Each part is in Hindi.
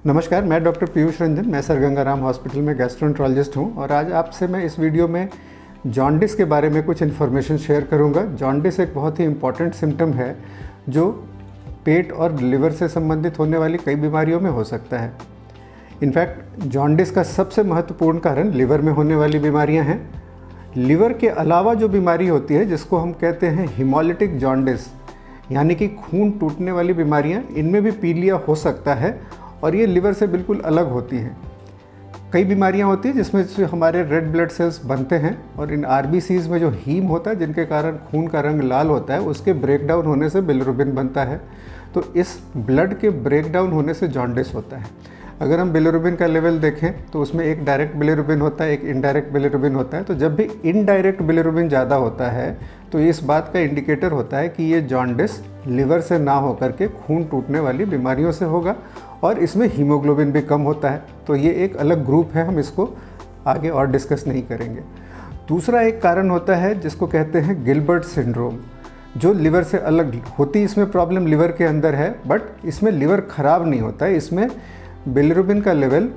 नमस्कार, मैं डॉक्टर पीयूष रंजन, मैं सर गंगाराम हॉस्पिटल में गैस्ट्रोएंटरोलॉजिस्ट हूँ और आज आपसे मैं इस वीडियो में जॉन्डिस के बारे में कुछ इन्फॉर्मेशन शेयर करूँगा। जॉन्डिस एक बहुत ही इम्पॉर्टेंट सिम्टम है जो पेट और लिवर से संबंधित होने वाली कई बीमारियों में हो सकता है। इनफैक्ट जॉन्डिस का सबसे महत्वपूर्ण कारण लिवर में होने वाली बीमारियाँ हैं। लिवर के अलावा जो बीमारी होती है जिसको हम कहते हैं हिमोलिटिक जॉन्डिस, यानी कि खून टूटने वाली बीमारियाँ, इनमें भी पीलिया हो सकता है और ये लिवर से बिल्कुल अलग होती हैं। कई बीमारियां होती हैं जिसमें से हमारे रेड ब्लड सेल्स बनते हैं और इन आरबीसीज में जो हीम होता है, जिनके कारण खून का रंग लाल होता है, उसके ब्रेकडाउन होने से बिलिरुबिन बनता है। तो इस ब्लड के ब्रेकडाउन होने से जॉन्डिस होता है। अगर हम बिलिरुबिन का लेवल देखें तो उसमें एक डायरेक्ट बिलिरुबिन होता है, एक इनडायरेक्ट बिलिरुबिन होता है। तो जब भी इनडायरेक्ट बिलिरुबिन ज़्यादा होता है तो इस बात का इंडिकेटर होता है कि ये जॉन्डिस लिवर से ना होकर के खून टूटने वाली बीमारियों से होगा और इसमें हीमोग्लोबिन भी कम होता है। तो ये एक अलग ग्रुप है, हम इसको आगे और डिस्कस नहीं करेंगे। दूसरा एक कारण होता है जिसको कहते हैं गिलबर्ट सिंड्रोम, जो लिवर से अलग होती है। इसमें प्रॉब्लम लिवर के अंदर है, बट इसमें लिवर खराब नहीं होता है। इसमें बिलिरुबिन का लेवल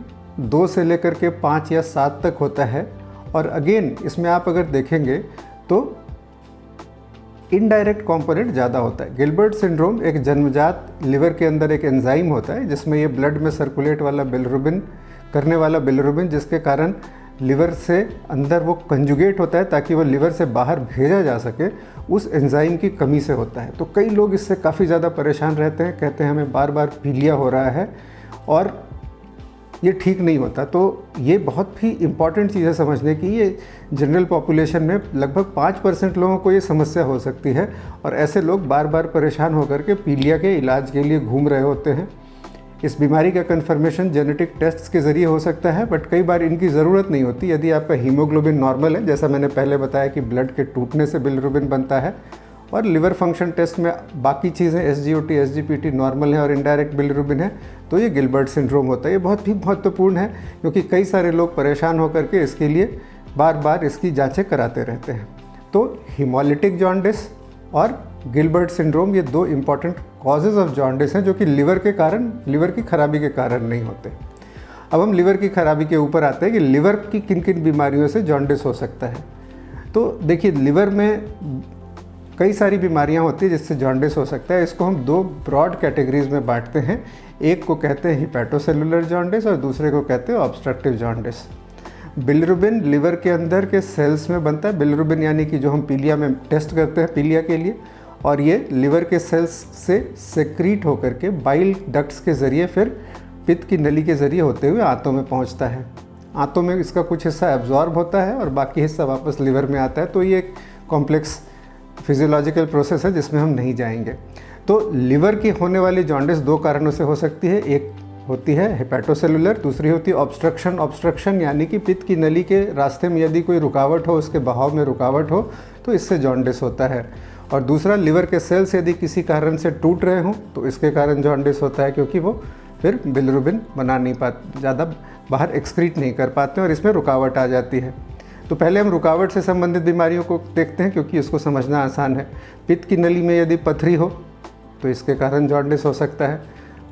2 से लेकर के 5 या 7 तक होता है। और अगेन इसमें आप अगर देखेंगे तो इनडायरेक्ट कंपोनेंट ज़्यादा होता है। गिलबर्ट सिंड्रोम एक जन्मजात लिवर के अंदर एक एंजाइम होता है जिसमें ये ब्लड में सर्कुलेट वाला बिलिरुबिन करने वाला बिलिरुबिन, जिसके कारण लिवर से अंदर वो कंजुगेट होता है ताकि वो लिवर से बाहर भेजा जा सके, उस एंजाइम की कमी से होता है। तो कई लोग इससे काफ़ी ज़्यादा परेशान रहते हैं, कहते हैं हमें बार बार पीलिया हो रहा है और ये ठीक नहीं होता। तो ये बहुत ही इम्पॉर्टेंट चीज़ है समझने की। ये जनरल पॉपुलेशन में लगभग 5% लोगों को ये समस्या हो सकती है और ऐसे लोग बार बार परेशान होकर के पीलिया के इलाज के लिए घूम रहे होते हैं। इस बीमारी का कन्फर्मेशन जेनेटिक टेस्ट्स के ज़रिए हो सकता है, बट कई बार इनकी ज़रूरत नहीं होती। यदि आपका हीमोग्लोबिन नॉर्मल है, जैसा मैंने पहले बताया कि ब्लड के टूटने से बिलिरुबिन बनता है, और लिवर फंक्शन टेस्ट में बाकी चीज़ें एसजीओटी एसजीपीटी नॉर्मल है और इनडायरेक्ट बिलिरुबिन है, तो ये गिलबर्ट सिंड्रोम होता है। ये बहुत ही महत्वपूर्ण है क्योंकि कई सारे लोग परेशान होकर के इसके लिए बार बार इसकी जांचें कराते रहते हैं। तो हिमोलिटिक जॉन्डिस और गिलबर्ट सिंड्रोम ये 2 इम्पॉर्टेंट कॉजेज़ ऑफ जॉन्डिस हैं जो कि लिवर की खराबी के कारण नहीं होते। अब हम लिवर की खराबी के ऊपर आते हैं कि लिवर की किन किन बीमारियों से जॉन्डिस हो सकता है। तो देखिए, लिवर में कई सारी बीमारियां होती है जिससे जॉन्डिस हो सकता है। इसको हम 2 ब्रॉड कैटेगरीज में बांटते हैं। एक को कहते हैं हिपैटोसेलुलर जॉन्डिस और दूसरे को कहते हैं ऑब्स्ट्रक्टिव जॉन्डिस। बिलिरुबिन लिवर के अंदर के सेल्स में बनता है। बिलिरुबिन यानी कि जो हम पीलिया में टेस्ट करते हैं पीलिया के लिए, और ये लिवर के सेल्स से सेक्रीट होकर के बाइल डक्ट्स के ज़रिए फिर पित्त की नली के ज़रिए होते हुए आंतों में पहुंचता है। आंतों में इसका कुछ हिस्सा एब्जॉर्ब होता है और बाकी हिस्सा वापस लिवर में आता है। तो ये एक कॉम्प्लेक्स फिजियोलॉजिकल प्रोसेस है जिसमें हम नहीं जाएंगे। तो लिवर की होने वाली जॉन्डिस 2 कारणों से हो सकती है। एक होती है हिपैटोसेलुलर, दूसरी होती है ऑब्स्ट्रक्शन यानी कि पित्त की नली के रास्ते में यदि कोई रुकावट हो, उसके बहाव में रुकावट हो, तो इससे जॉन्डिस होता है। और दूसरा, लिवर के सेल्स यदि किसी कारण से टूट रहे हों तो इसके कारण जॉन्डिस होता है, क्योंकि वो फिर बिलिरुबिन बना नहीं पाते, ज़्यादा बाहर एक्सक्रीट नहीं कर पाते और इसमें रुकावट आ जाती है। तो पहले हम रुकावट से संबंधित बीमारियों को देखते हैं क्योंकि इसको समझना आसान है। पित्त की नली में यदि पथरी हो तो इसके कारण जॉन्डिस हो सकता है।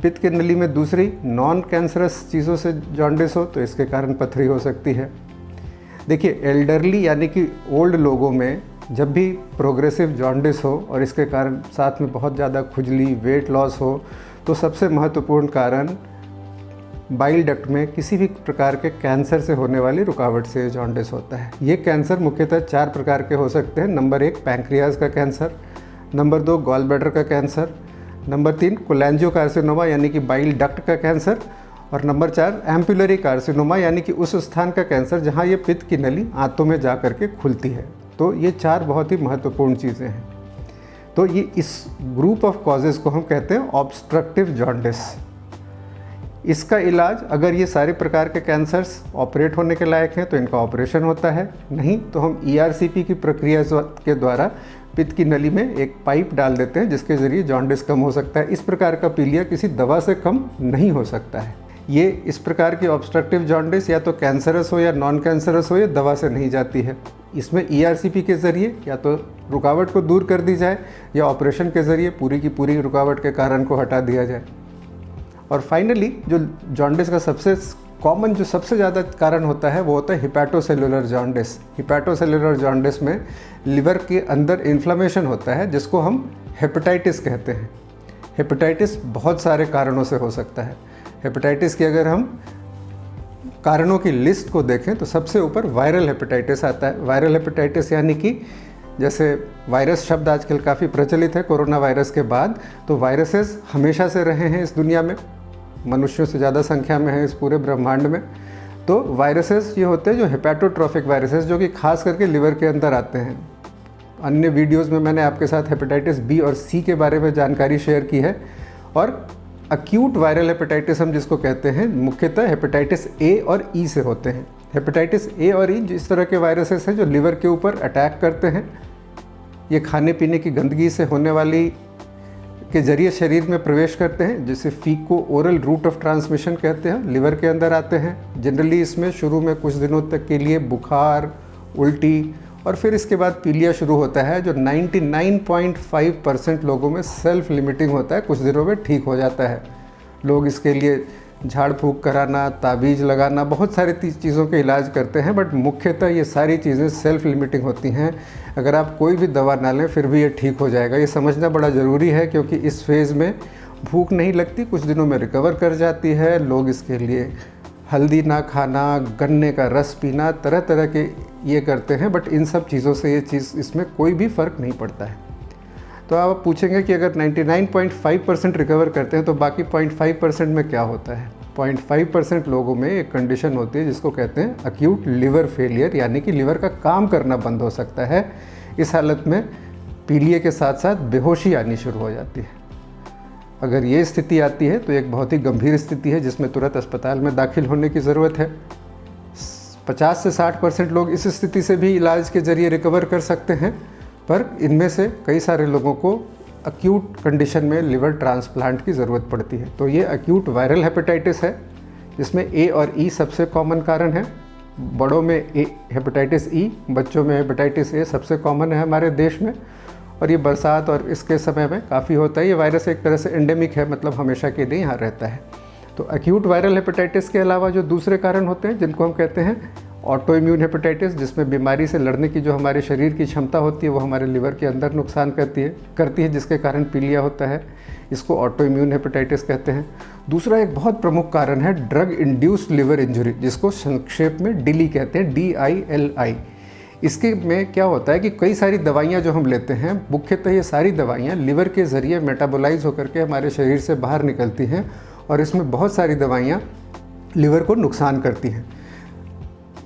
पित्त की नली में दूसरी नॉन कैंसरस चीज़ों से जॉन्डिस हो तो इसके कारण पथरी हो सकती है। देखिए, एल्डरली यानी कि ओल्ड लोगों में जब भी प्रोग्रेसिव जॉन्डिस हो और इसके कारण साथ में बहुत ज़्यादा खुजली, वेट लॉस हो, तो सबसे महत्वपूर्ण कारण बाइल डक्ट में किसी भी प्रकार के कैंसर से होने वाली रुकावट से जॉन्डिस होता है। ये कैंसर मुख्यतः 4 प्रकार के हो सकते हैं। नंबर 1 पैंक्रियाज का कैंसर, नंबर 2 गॉल ब्लैडर का कैंसर, नंबर 3 कोलेंजियोकार्सिनोमा यानी कि बाइल डक्ट का कैंसर, और नंबर 4 एम्पुलरी कार्सिनोमा यानी कि उस स्थान का कैंसर जहाँ ये पित्त की नली आंतों में जा करके खुलती है। तो ये 4 बहुत ही महत्वपूर्ण चीज़ें हैं। तो ये इस ग्रुप ऑफ कॉजेज़ को हम कहते हैं ऑब्स्ट्रक्टिव जॉन्डिस। इसका इलाज, अगर ये सारे प्रकार के कैंसर्स ऑपरेट होने के लायक हैं तो इनका ऑपरेशन होता है, नहीं तो हम ERCP की प्रक्रिया के द्वारा पित्त की नली में एक पाइप डाल देते हैं जिसके ज़रिए जॉन्डिस कम हो सकता है। इस प्रकार का पीलिया किसी दवा से कम नहीं हो सकता है। ये इस प्रकार की ऑब्स्ट्रक्टिव जॉन्डिस या तो कैंसरस हो या नॉन कैंसरस हो, ये दवा से नहीं जाती है। इसमें ERCP के ज़रिए या तो रुकावट को दूर कर दी जाए या ऑपरेशन के ज़रिए पूरी की पूरी रुकावट के कारण को हटा दिया जाए। और फाइनली जो जॉन्डिस का सबसे कॉमन जो सबसे ज़्यादा कारण होता है वो होता है हिपैटोसेलुलर जॉन्डिस। हिपैटोसेलुलर जॉन्डिस में लिवर के अंदर इन्फ्लेमेशन होता है जिसको हम हेपेटाइटिस कहते हैं। हेपेटाइटिस बहुत सारे कारणों से हो सकता है। हेपेटाइटिस की अगर हम कारणों की लिस्ट को देखें तो सबसे ऊपर वायरल हेपेटाइटिस आता है। वायरल हेपेटाइटिस यानी कि जैसे वायरस शब्द आजकल काफ़ी प्रचलित है कोरोना वायरस के बाद, तो वायरसेस हमेशा से रहे हैं इस दुनिया में, मनुष्यों से ज़्यादा संख्या में है इस पूरे ब्रह्मांड में। तो वायरसेस ये होते हैं जो हेपेटोट्रॉफिक वायरसेस, जो कि खास करके लिवर के अंदर आते हैं। अन्य वीडियोस में मैंने आपके साथ हेपेटाइटिस बी और सी के बारे में जानकारी शेयर की है। और अक्यूट वायरल हेपेटाइटिस हम जिसको कहते हैं, मुख्यतः हेपेटाइटिस ए और ई से होते हैं। हेपेटाइटिस ए और ई जिस तरह के वायरसेस हैं जो लिवर के ऊपर अटैक करते हैं, ये खाने पीने की गंदगी से होने वाली के जरिए शरीर में प्रवेश करते हैं, जिसे फीको ओरल रूट ऑफ ट्रांसमिशन कहते हैं, लिवर के अंदर आते हैं। जनरली इसमें शुरू में कुछ दिनों तक के लिए बुखार, उल्टी और फिर इसके बाद पीलिया शुरू होता है, जो 99.5% लोगों में सेल्फ लिमिटिंग होता है, कुछ दिनों में ठीक हो जाता है। लोग इसके लिए झाड़ फूँक कराना, ताबीज़ लगाना, बहुत सारी चीज़ों के इलाज करते हैं, बट मुख्यतः ये सारी चीज़ें सेल्फ लिमिटिंग होती हैं। अगर आप कोई भी दवा ना लें फिर भी ये ठीक हो जाएगा। ये समझना बड़ा ज़रूरी है, क्योंकि इस फेज़ में भूख नहीं लगती, कुछ दिनों में रिकवर कर जाती है। लोग इसके लिए हल्दी ना खाना, गन्ने का रस पीना, तरह तरह के ये करते हैं, बट इन सब चीज़ों से ये चीज़ इसमें कोई भी फ़र्क नहीं पड़ता है। तो आप पूछेंगे कि अगर 99.5% रिकवर करते हैं तो बाकी 0.5% में क्या होता है। 0.5% लोगों में एक कंडीशन होती है जिसको कहते हैं अक्यूट लिवर फेलियर, यानी कि लिवर का काम करना बंद हो सकता है। इस हालत में पीलिया के साथ साथ बेहोशी आनी शुरू हो जाती है। अगर ये स्थिति आती है तो एक बहुत ही गंभीर स्थिति है जिसमें तुरंत अस्पताल में दाखिल होने की ज़रूरत है। 50 से 60% लोग इस स्थिति से भी इलाज के ज़रिए रिकवर कर सकते हैं, पर इनमें से कई सारे लोगों को अक्यूट कंडीशन में लिवर ट्रांसप्लांट की ज़रूरत पड़ती है। तो ये अक्यूट वायरल हेपेटाइटिस है, जिसमें ए और ई सबसे कॉमन कारण है। बड़ों में हेपेटाइटिस ई, बच्चों में हेपेटाइटिस ए सबसे कॉमन है हमारे देश में, और ये बरसात और इसके समय में काफ़ी होता है। ये वायरस एक तरह से एंडेमिक है, मतलब हमेशा के लिए यहाँ रहता है। तो अक्यूट वायरल हेपेटाइटिस के अलावा जो दूसरे कारण होते हैं जिनको हम कहते हैं ऑटो इम्यून हेपेटाइटिस, जिसमें बीमारी से लड़ने की जो हमारे शरीर की क्षमता होती है वो हमारे लिवर के अंदर नुकसान करती है, जिसके कारण पीलिया होता है। इसको ऑटो इम्यून हेपेटाइटिस कहते हैं। दूसरा एक बहुत प्रमुख कारण है ड्रग इंड्यूस्ड लिवर इंजरी, जिसको संक्षेप में डिली कहते हैं, DILI। इसके में क्या होता है कि कई सारी दवाइयाँ जो हम लेते हैं, मुख्यतः ये सारी दवाइयाँ लिवर के ज़रिए मेटाबोलाइज होकर के हमारे शरीर से बाहर निकलती हैं, और इसमें बहुत सारी दवाइयाँ लिवर को नुकसान करती हैं।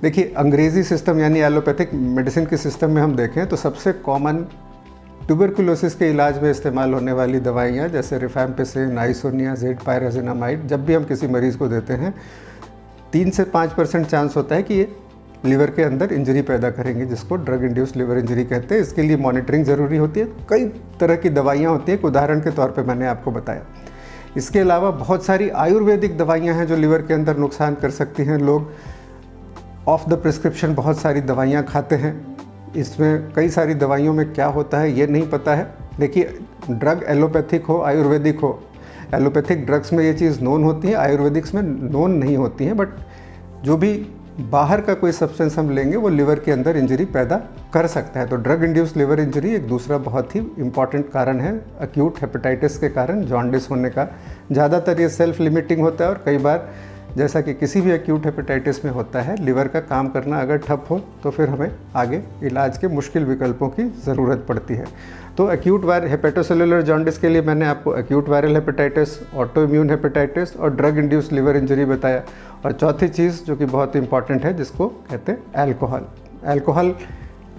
देखिए, अंग्रेज़ी सिस्टम यानी एलोपैथिक मेडिसिन के सिस्टम में हम देखें तो सबसे कॉमन ट्यूबरकुलोसिस के इलाज में इस्तेमाल होने वाली दवाइयाँ जैसे रिफैम्पिसिन, आइसोनियाज़िड, पायराज़िनामाइड, जब भी हम किसी मरीज़ को देते हैं 3 से 5% चांस होता है कि ये लिवर के अंदर इंजरी पैदा करेंगे, जिसको ड्रग इंड्यूस्ड लिवर इंजरी कहते हैं। इसके लिए मॉनिटरिंग ज़रूरी होती है। कई तरह की दवाइयाँ होती हैं, एक उदाहरण के तौर पर मैंने आपको बताया। इसके अलावा बहुत सारी आयुर्वेदिक दवाइयाँ हैं जो लिवर के अंदर नुकसान कर सकती हैं। लोग ऑफ द प्रिस्क्रिप्शन बहुत सारी दवाइयाँ खाते हैं। इसमें कई सारी दवाइयों में क्या होता है ये नहीं पता है। देखिए, ड्रग एलोपैथिक हो, आयुर्वेदिक हो, एलोपैथिक ड्रग्स में ये चीज़ नोन होती है, आयुर्वेदिक्स में नोन नहीं होती है। बट जो भी बाहर का कोई सब्सटेंस हम लेंगे वो लिवर के अंदर इंजरी पैदा कर सकता है। तो ड्रग इंड्यूस्ड लिवर इंजरी एक दूसरा बहुत ही इम्पॉर्टेंट कारण है अक्यूट हेपेटाइटिस के कारण जॉन्डिस होने का। ज़्यादातर ये सेल्फ लिमिटिंग होता है, और कई बार जैसा कि किसी भी एक्यूट हेपेटाइटिस में होता है, लिवर का काम करना अगर ठप हो तो फिर हमें आगे इलाज के मुश्किल विकल्पों की ज़रूरत पड़ती है। तो एक्यूट हेपेटोसेलुलर जॉन्डिस के लिए मैंने आपको acute viral hepatitis, auto immune hepatitis और ड्रग इंड्यूस्ड लिवर इंजरी बताया। और चौथी चीज़ जो कि बहुत इंपॉर्टेंट है, जिसको कहते हैं अल्कोहल। अल्कोहल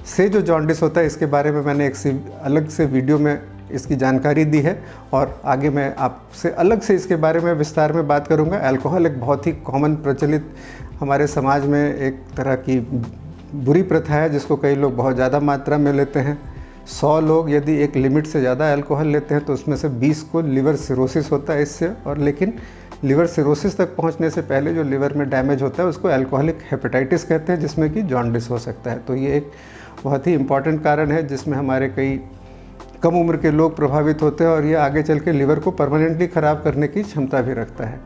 से जो जॉन्डिस होता है इसके बारे में मैंने एक अलग से वीडियो में इसकी जानकारी दी है, और आगे मैं आपसे अलग से इसके बारे में विस्तार में बात करूंगा। अल्कोहल एक बहुत ही कॉमन प्रचलित हमारे समाज में एक तरह की बुरी प्रथा है, जिसको कई लोग बहुत ज़्यादा मात्रा में लेते हैं। 100 लोग यदि एक लिमिट से ज़्यादा अल्कोहल लेते हैं तो उसमें से 20 को लिवर सिरोसिस होता है इससे। और लेकिन लिवर सिरोसिस तक पहुंचने से पहले जो लिवर में डैमेज होता है उसको अल्कोहलिक हेपेटाइटिस कहते हैं, जिसमें कि जॉन्डिस हो सकता है। तो ये एक बहुत ही इम्पॉर्टेंट कारण है जिसमें हमारे कई कम उम्र के लोग प्रभावित होते हैं और ये आगे चल के लिवर को परमानेंटली ख़राब करने की क्षमता भी रखता है।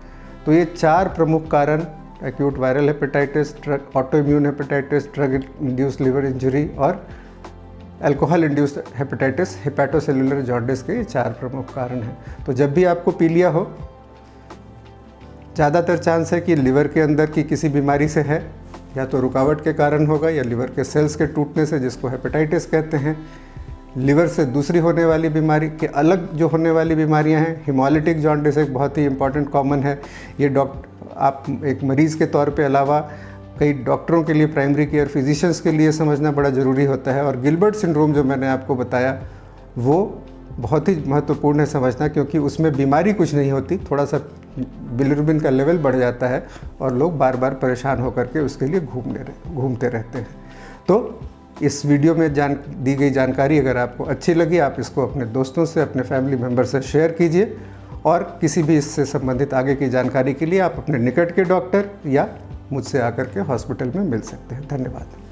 तो ये 4 प्रमुख कारण, acute viral hepatitis, auto immune hepatitis, drug induced liver injury और alcohol induced hepatitis, hepatocellular jaundice के ये 4 प्रमुख कारण हैं। तो जब भी आपको पीलिया हो, ज़्यादातर चांस है कि लिवर के अंदर की किसी बीमारी से है, या तो रुकावट के कारण होगा या लिवर के सेल्स के टूटने से, जिसको हेपेटाइटिस कहते हैं। लिवर से दूसरी होने वाली बीमारी के अलग जो होने वाली बीमारियां हैं, हिमोलिटिक जॉन्डिस एक बहुत ही इंपॉर्टेंट कॉमन है। ये आप एक मरीज़ के तौर पे अलावा कई डॉक्टरों के लिए, प्राइमरी केयर फिजिशियंस के लिए समझना बड़ा ज़रूरी होता है। और गिलबर्ट सिंड्रोम जो मैंने आपको बताया वो बहुत ही महत्वपूर्ण है समझना, क्योंकि उसमें बीमारी कुछ नहीं होती, थोड़ा सा बिलिरुबिन का लेवल बढ़ जाता है और लोग बार बार परेशान होकर के उसके लिए घूमते रहते हैं। तो इस वीडियो में दी गई जानकारी अगर आपको अच्छी लगी, आप इसको अपने दोस्तों से, अपने फैमिली मेम्बर से शेयर कीजिए। और किसी भी इससे संबंधित आगे की जानकारी के लिए आप अपने निकट के डॉक्टर या मुझसे आकर के हॉस्पिटल में मिल सकते हैं। धन्यवाद।